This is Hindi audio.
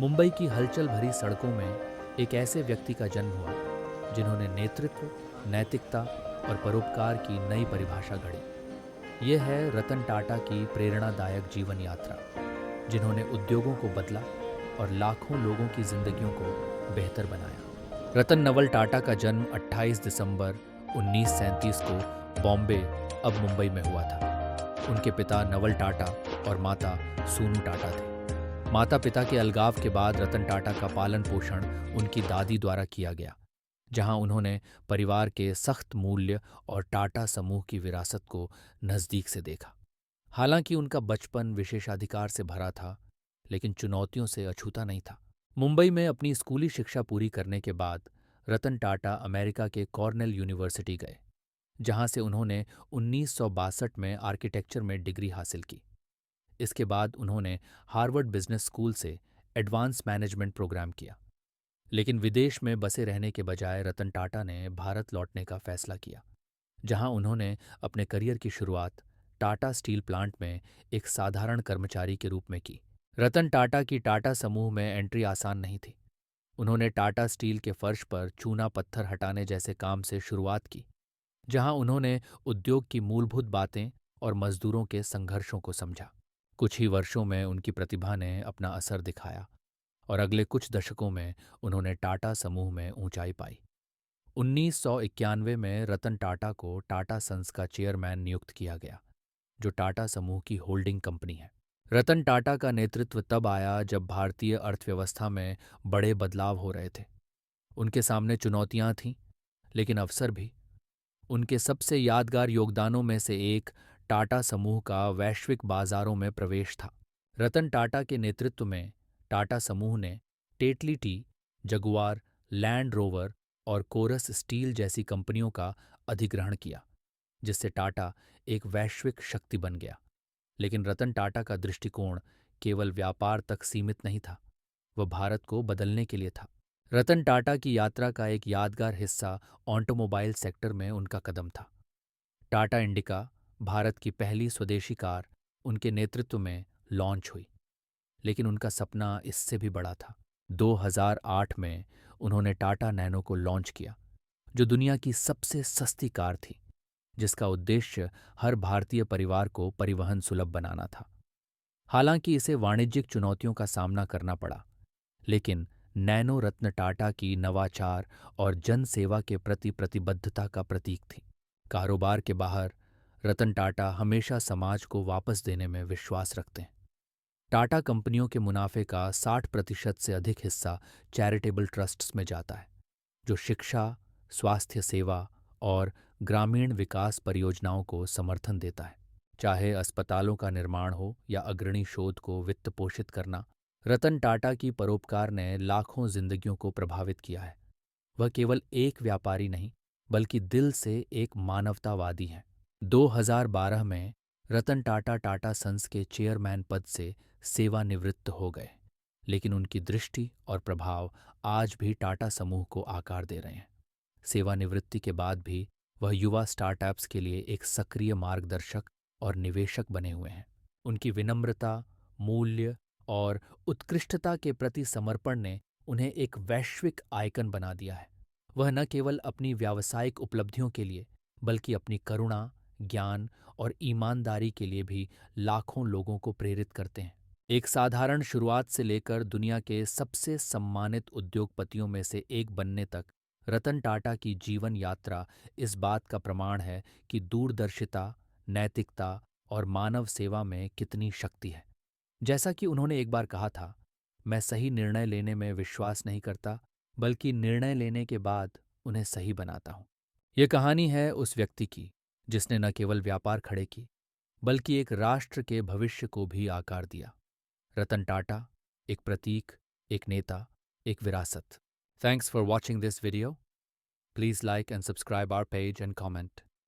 मुंबई की हलचल भरी सड़कों में एक ऐसे व्यक्ति का जन्म हुआ जिन्होंने नेतृत्व, नैतिकता और परोपकार की नई परिभाषा गढ़ी। यह है रतन टाटा की प्रेरणादायक जीवन यात्रा, जिन्होंने उद्योगों को बदला और लाखों लोगों की जिंदगियों को बेहतर बनाया। रतन नवल टाटा का जन्म 28 दिसंबर 1937 को बॉम्बे, अब मुंबई में हुआ था। उनके पिता नवल टाटा और माता सूनू टाटा थे। माता पिता के अलगाव के बाद रतन टाटा का पालन पोषण उनकी दादी द्वारा किया गया, जहां उन्होंने परिवार के सख्त मूल्य और टाटा समूह की विरासत को नज़दीक से देखा। हालांकि उनका बचपन विशेषाधिकार से भरा था, लेकिन चुनौतियों से अछूता नहीं था। मुंबई में अपनी स्कूली शिक्षा पूरी करने के बाद रतन टाटा अमेरिका के कॉर्नेल यूनिवर्सिटी गए, जहां से उन्होंने 1962 में आर्किटेक्चर में डिग्री हासिल की। इसके बाद उन्होंने हार्वर्ड बिजनेस स्कूल से एडवांस मैनेजमेंट प्रोग्राम किया। लेकिन विदेश में बसे रहने के बजाय रतन टाटा ने भारत लौटने का फैसला किया, जहां उन्होंने अपने करियर की शुरुआत टाटा स्टील प्लांट में एक साधारण कर्मचारी के रूप में की। रतन टाटा की टाटा समूह में एंट्री आसान नहीं थी। उन्होंने टाटा स्टील के फर्श पर चूना पत्थर हटाने जैसे काम से शुरुआत की, जहां उन्होंने उद्योग की मूलभूत बातें और मजदूरों के संघर्षों को समझा। कुछ ही वर्षों में उनकी प्रतिभा ने अपना असर दिखाया और अगले कुछ दशकों में उन्होंने टाटा समूह में ऊंचाई पाई। 1991 में रतन टाटा को टाटा सन्स का चेयरमैन नियुक्त किया गया, जो टाटा समूह की होल्डिंग कंपनी है। रतन टाटा का नेतृत्व तब आया जब भारतीय अर्थव्यवस्था में बड़े बदलाव हो रहे थे। उनके सामने चुनौतियां थीं, लेकिन अवसर भी। उनके सबसे यादगार योगदानों में से एक टाटा समूह का वैश्विक बाजारों में प्रवेश था। रतन टाटा के नेतृत्व में टाटा समूह ने Tetley tea, Jaguar, land rover और कोरस स्टील जैसी कंपनियों का अधिग्रहण किया, जिससे टाटा एक वैश्विक शक्ति बन गया। लेकिन रतन टाटा का दृष्टिकोण केवल व्यापार तक सीमित नहीं था, वह भारत को बदलने के लिए था। रतन टाटा की यात्रा का एक यादगार हिस्सा ऑटोमोबाइल सेक्टर में उनका कदम था। टाटा इंडिका, भारत की पहली स्वदेशी कार, उनके नेतृत्व में लॉन्च हुई। लेकिन उनका सपना इससे भी बड़ा था। 2008 में उन्होंने टाटा नैनो को लॉन्च किया, जो दुनिया की सबसे सस्ती कार थी, जिसका उद्देश्य हर भारतीय परिवार को परिवहन सुलभ बनाना था। हालांकि इसे वाणिज्यिक चुनौतियों का सामना करना पड़ा, लेकिन नैनो रत्न टाटा की नवाचार और जन सेवा के प्रति प्रतिबद्धता का प्रतीक थी। कारोबार के बाहर रतन टाटा हमेशा समाज को वापस देने में विश्वास रखते हैं। टाटा कंपनियों के मुनाफे का 60% से अधिक हिस्सा चैरिटेबल ट्रस्ट्स में जाता है, जो शिक्षा, स्वास्थ्य सेवा और ग्रामीण विकास परियोजनाओं को समर्थन देता है। चाहे अस्पतालों का निर्माण हो या अग्रणी शोध को वित्त पोषित करना, रतन टाटा की परोपकार ने लाखों जिंदगियों को प्रभावित किया है। वह केवल एक व्यापारी नहीं, बल्कि दिल से एक मानवतावादी हैं। 2012 में रतन टाटा टाटा सन्स के चेयरमैन पद से सेवानिवृत्त हो गए, लेकिन उनकी दृष्टि और प्रभाव आज भी टाटा समूह को आकार दे रहे हैं। सेवानिवृत्ति के बाद भी वह युवा स्टार्टअप्स के लिए एक सक्रिय मार्गदर्शक और निवेशक बने हुए हैं। उनकी विनम्रता, मूल्य और उत्कृष्टता के प्रति समर्पण ने उन्हें एक वैश्विक आइकन बना दिया है। वह न केवल अपनी व्यावसायिक उपलब्धियों के लिए, बल्कि अपनी करुणा, ज्ञान और ईमानदारी के लिए भी लाखों लोगों को प्रेरित करते हैं। एक साधारण शुरुआत से लेकर दुनिया के सबसे सम्मानित उद्योगपतियों में से एक बनने तक रतन टाटा की जीवन यात्रा इस बात का प्रमाण है कि दूरदर्शिता, नैतिकता और मानव सेवा में कितनी शक्ति है। जैसा कि उन्होंने एक बार कहा था, मैं सही निर्णय लेने में विश्वास नहीं करता, बल्कि निर्णय लेने के बाद उन्हें सही बनाता हूँ। ये कहानी है उस व्यक्ति की जिसने न केवल व्यापार खड़े की, बल्कि एक राष्ट्र के भविष्य को भी आकार दिया। रतन टाटा, एक प्रतीक, एक नेता, एक विरासत। Thanks for watching this video. Please like and subscribe our page and comment.